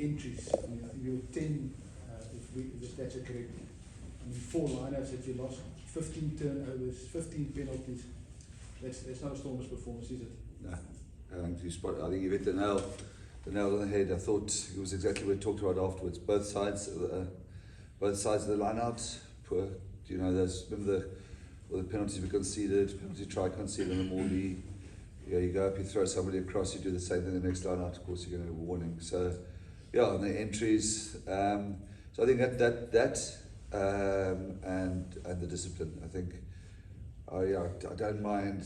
entries. I mean, I think you were 10, if that's correct. I mean, 4 lineouts that you lost, 15 turnovers, 15 penalties. That's not a Stormers performance, is it? No, I think you hit the nail on the head. I thought it was exactly what we talked about afterwards. Both sides of the lineout. Poor, remember the penalties we conceded, penalty try conceded on the Morley. You go up, you throw somebody across, you do the same thing the next line out, of course you're going to have a warning. So, and the entries. So I think that and the discipline. I think, I don't mind.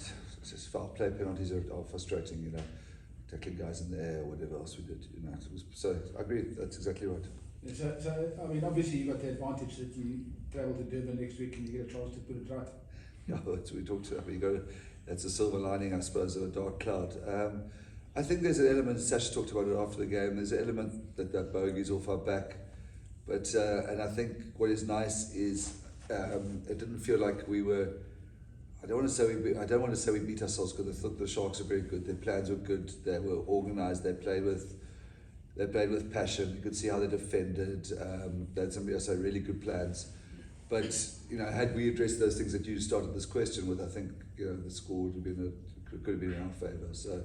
Just foul play penalties are frustrating, tackling guys in the air or whatever else we did. So I agree. That's exactly right. Yeah, so I mean, obviously you got the advantage that you travel to Durban next week and you get a chance to put it right. Yeah, that's what we talked about. That's a silver lining, I suppose, of a dark cloud. I think there's an element, Sash talked about it after the game, there's an element that bogey's off our back. But, and I think what is nice is it didn't feel like we were, I don't want to say we beat ourselves, because I thought the Sharks are very good. Their plans were good, they were organised, they played with passion. You could see how they defended. They had some really good plans. But had we addressed those things that you started this question with, I think the score would have been could have been in our favour. So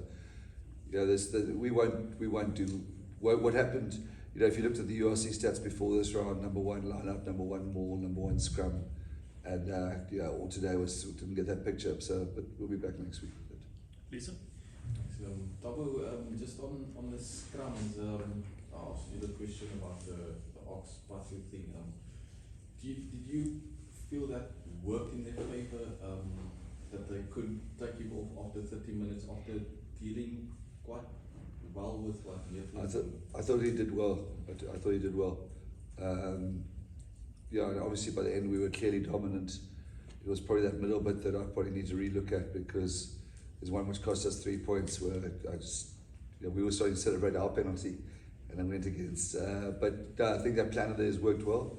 we won't do what happened. If you looked at the URC stats before this round, number 1 lineup, number 1 maul, number 1 scrum, and all today didn't get that picture up. So, but we'll be back next week. Lisa. Tabo, just on the scrums, I asked you the question about the Ox Pathu thing. Did you feel that worked in their favour, that they could take him off after 30 minutes after dealing quite well with what I thought he did well. I thought he did well. And obviously by the end we were clearly dominant. It was probably that middle bit that I probably need to relook at, because there's one which cost us 3 points where we were starting to celebrate our penalty and then went against. But I think that plan of theirs worked well.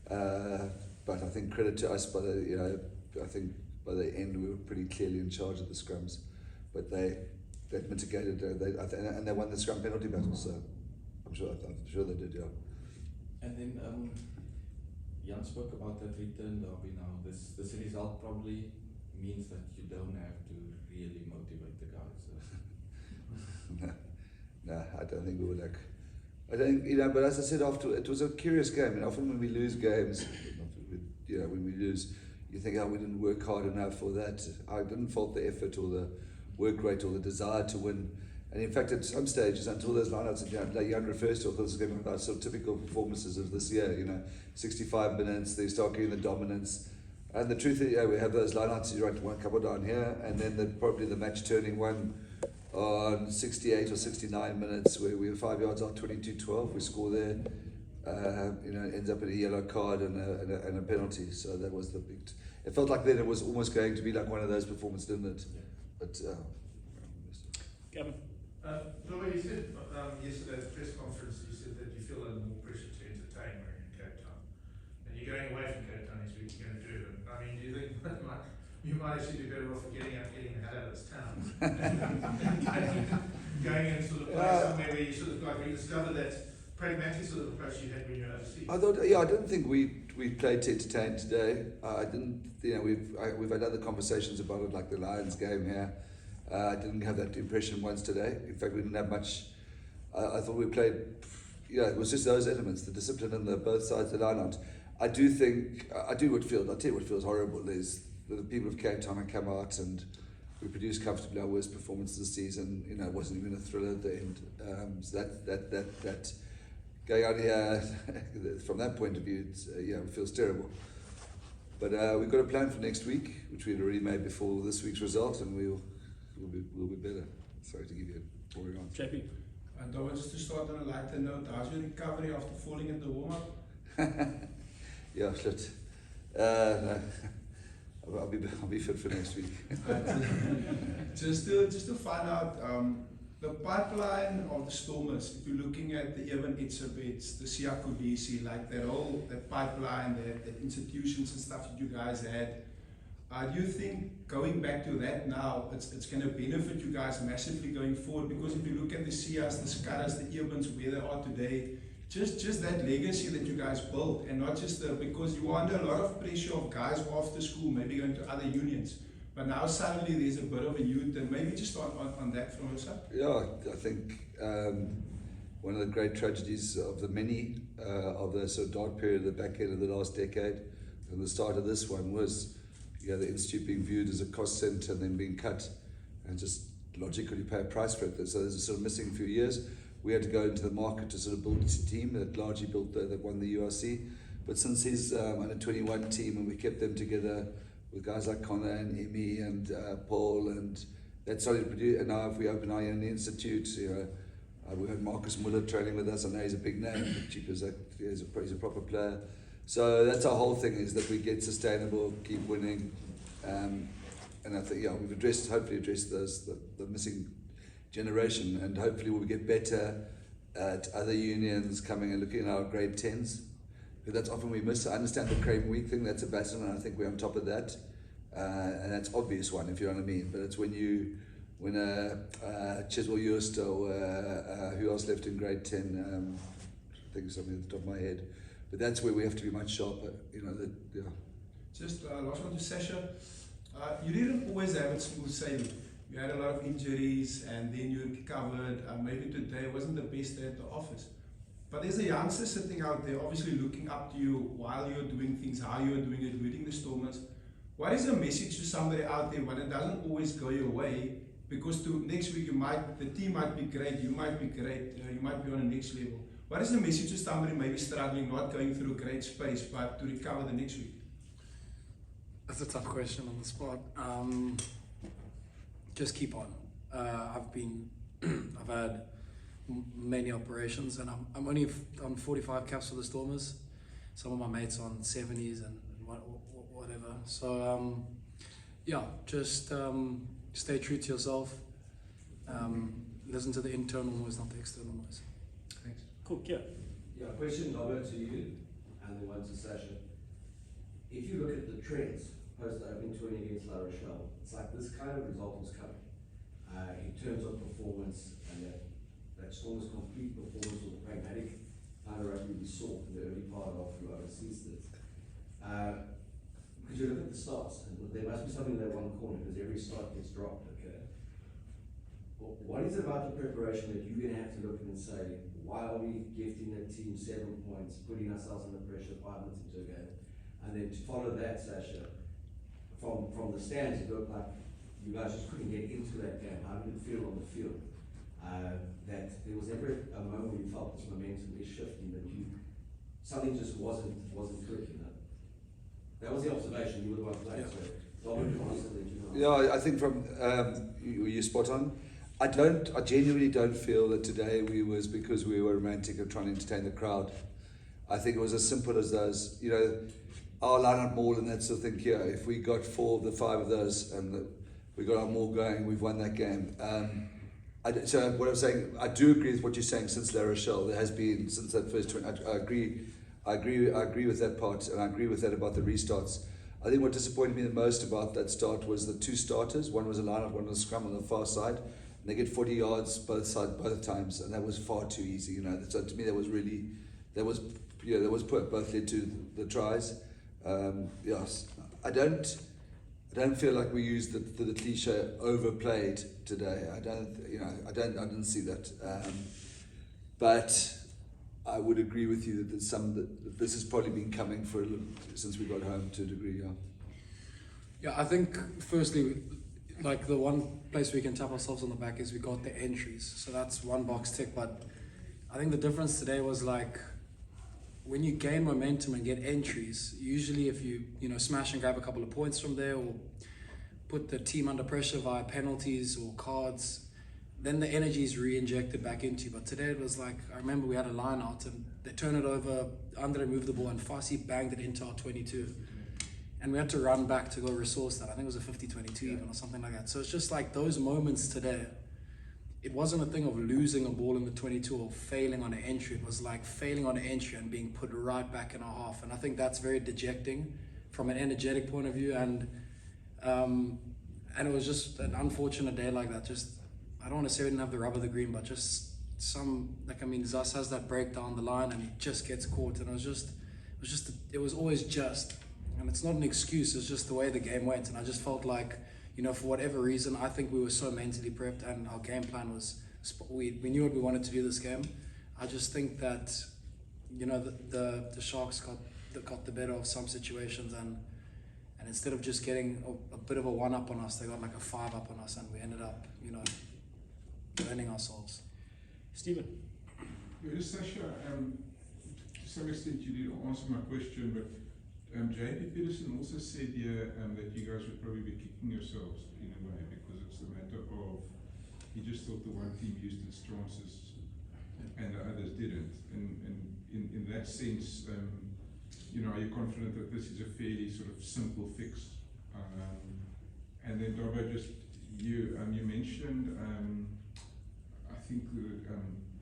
But I think credit to us, I think by the end we were pretty clearly in charge of the scrums. But they mitigated, and they won the scrum penalty battle. So I'm sure they did, yeah. And then Jan spoke about that return derby now. This result probably means that you don't have to really motivate the guys. No, I don't think we were I don't think, but as I said after, it was a curious game. And often when we lose games, when we lose, you think, we didn't work hard enough for that. I didn't fault the effort or the work rate or the desire to win. And in fact, at some stages, until those lineouts that Jan refers to, I thought this was going to be about sort of typical performances of this year. 65 minutes, they start getting the dominance. And the truth is, we have those lineouts, you write one couple down here, and then probably the match turning one on 68 or 69 minutes where we were 5 yards out, 22-12. We score there, ends up in a yellow card and a penalty. So that was the big. It felt like then it was almost going to be like one of those performances, didn't it? Yeah. But Gavin. Robert, you said yesterday at the press conference, you said that you feel under more pressure to entertain when you're in Cape Town. And you're going away from Cape Town next week, you're going to Durban. I mean, do you think you might actually be better off getting the hell out of this town? Going and sort of play somewhere where you sort of rediscover that pragmatic sort of approach you had when you were overseas? I didn't think we played to entertain today. I didn't, we've had other conversations about it, like the Lions game here. I didn't have that impression once today. In fact, we didn't have much. I thought we played, it was just those elements, the discipline on both sides of the line-out. I'll tell you what feels horrible is the people of Cape Town come out and we produced comfortably our worst performance this season. It wasn't even a thriller at the end. So that going out here, from that point of view, it feels terrible. But we've got a plan for next week, which we'd already made before this week's result, and we'll be better. Sorry to give you a boring answer. JP. And just to start on a lighter note, how's your recovery after falling in the warm-up? Yeah, shit. No. I'll be fit for next week. Just to find out, the pipeline of the Stormers, if you're looking at the Evan Itzebets, the Siya Kolisi, like that pipeline, the institutions and stuff that you guys had, Do you think going back to that now, it's going to benefit you guys massively going forward? Because if you look at the Sias, the Scaras, the Earbuds, where they are today, just that legacy that you guys built, and not just because you were under a lot of pressure of guys after school, maybe going to other unions. But now suddenly there's a bit of a youth, and maybe just on that from your side. Yeah, I think one of the great tragedies of the many of the sort of dark period at the back end of the last decade, and the start of this one was, the institute being viewed as a cost centre and then being cut, and just logically pay a price for it. So there's a sort of missing few years. We had to go into the market to sort of build a team that largely built that won the URC. But since his under 21 team, and we kept them together with guys like Connor and Emmy and Paul, and that started to produce. And now if we open our own institute, we had Marcus Muller training with us. I know he's a big name, but he's a proper player. So that's our whole thing, is that we get sustainable, keep winning, and I think we've hopefully addressed the missing generation, and hopefully we'll get better at other unions coming and looking at our grade 10s, because that's often we miss. I understand the Crane Week thing, that's a baton, and I think we're on top of that, and that's obvious one, if you know what I mean. But it's when Chiswell Eust or who else left in grade 10, I think something at the top of my head. But that's where we have to be much sharper, Just last one to Sasha. You didn't always have it smooth sailing. You had a lot of injuries, and then you recovered. Maybe today wasn't the best day at the office. But there's a youngster sitting out there, obviously looking up to you while you're doing things, how you're doing it, reading the Stormers. What is a message to somebody out there when it doesn't always go your way? Because next week the team might be great, you might be great, you might be on the next level. What is the message to somebody maybe struggling, not going through a great space, but to recover the next week? That's a tough question on the spot. Just keep on. I've had many operations, and I'm only on 45 caps for the Stormers. Some of my mates on 70s and whatever. So just stay true to yourself. Listen to the internal noise, not the external noise. Thanks. Cool, yeah. Yeah, question, Robert, to you, and then one to Sasha. If you look at the trends post the opening 20 against La Rochelle, it's like this kind of result was coming in terms of performance, and that Storm's complete performance with the pragmatic kind of rugby we saw in the early part of overseas. Because you look at the starts, and there must be something in that one corner, because every start gets dropped, okay? Well, what is it about the preparation that you're going to have to look and say, why are we gifting the team 7 points, putting ourselves under pressure 5 minutes into a game? And then to follow that, Sasha, from the stands, it looked like you guys just couldn't get into that game. How did it feel on the field? That there was never a moment where you felt this momentum is shifting, that something just wasn't clicking. That was the observation. You were the one playing, so Dominic answered that, Yeah, I think from you spot on. I genuinely don't feel that today was because we were romantic of trying to entertain the crowd. I think it was as simple as those, our line-up maul and that sort of thing here. If we got 4 of the 5 of those and we got our maul going, we've won that game. So what I'm saying, I do agree with what you're saying since La Rochelle. There has been, since that first 20, I agree with that part, and I agree with that about the restarts. I think what disappointed me the most about that start was the 2 starters. One was a line-up, one was a scrum on the far side. And they get 40 yards both times, and that was far too easy. So to me, that was both led to the tries. Yes, I don't feel like we used the cliche overplayed today. I didn't see that. But I would agree with you that this has probably been coming for a little since we got home to a degree. Yeah, I think firstly, like the one place we can tap ourselves on the back is we got the entries. So that's one box tick. But I think the difference today was like when you gain momentum and get entries, usually if you smash and grab a couple of points from there or put the team under pressure via penalties or cards, then the energy is re-injected back into you. But today it was like, I remember we had a line out and they turned it over, Andre moved the ball and Fassi banged it into our 22. And we had to run back to go resource that. I think it was a 50-22 even or something like that. So it's just like those moments today, it wasn't a thing of losing a ball in the 22 or failing on an entry. It was like failing on an entry and being put right back in our half. And I think that's very dejecting from an energetic point of view. And And it was just an unfortunate day like that. Just, I don't want to say we didn't have the rub of the green, but just Zas has that break down the line and he just gets caught. And it was always just, and it's not an excuse, it's just the way the game went. And I just felt like, for whatever reason, I think we were so mentally prepped and our game plan was, we knew what we wanted to do this game. I just think that, the Sharks got the better of some situations, and instead of just getting a bit of a 1-up on us, they got like a 5-up on us, and we ended up, burning ourselves. Stephen. Yeah, Sasha, to some extent you didn't answer my question, but JP Peterson also said here that you guys would probably be kicking yourselves in a way, because it's a matter of, he just thought the one team used its chances and the others didn't. And in that sense, are you confident that this is a fairly sort of simple fix? And then Dobbo, just you mentioned, I think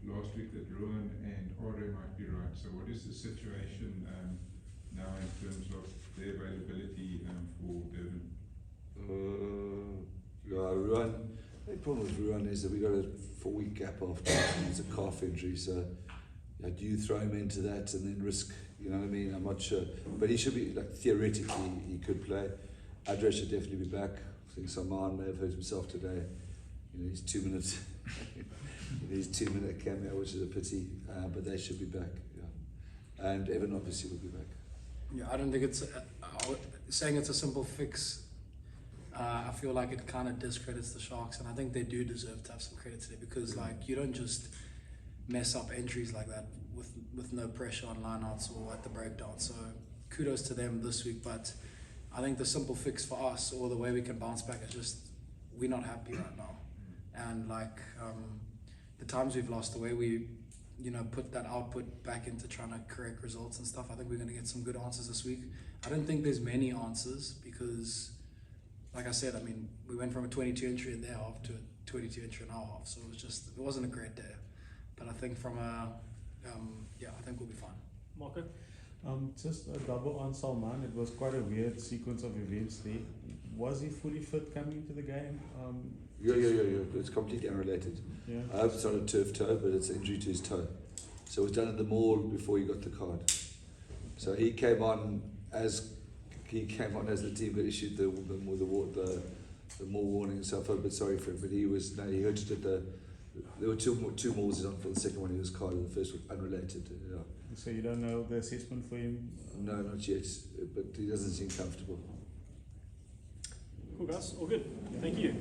last week that Rowan and Ore might be right. So what is the situation now in terms of their availability for Durban? Rowan. The problem with Rowan is that we got a 4-week gap after it's a calf injury. So do you throw him into that and then risk? You know what I mean? I'm not sure, but he should be, like, theoretically he could play. Adre should definitely be back. I think Saman may have hurt himself today. He's 2 minutes. His 2-minute cameo, which is a pity, but they should be back. Yeah, and Evan obviously will be back. Yeah, I don't think it's saying it's a simple fix. I feel like it kind of discredits the Sharks, and I think they do deserve to have some credit today, because you don't just mess up entries like that with no pressure on lineouts or at the breakdown. So kudos to them this week, but I think the simple fix for us, or the way we can bounce back, is just we're not happy right now. And the times we've lost, the way we put that output back into trying to correct results and stuff, I think we're going to get some good answers this week. I don't think there's many answers, because like I said, we went from a 22 entry in their half to a 22 entry in our half, so it wasn't a great day. But I think I think we'll be fine. Marco? Just a double on Salman. It was quite a weird sequence of events there. Was he fully fit coming into the game? Yeah. It's completely unrelated. Yeah. I hope it's not a turf toe, but it's an injury to his toe. So it was done at the mall before he got the card. So he came on as the team got issued the more warning. So I felt a bit sorry for him, but he hurt it at there were two malls on for the second one. He was carded. The first was unrelated. Yeah. So you don't know the assessment for him? No, not yet. But he doesn't seem comfortable. Cool, guys. All good. Thank you.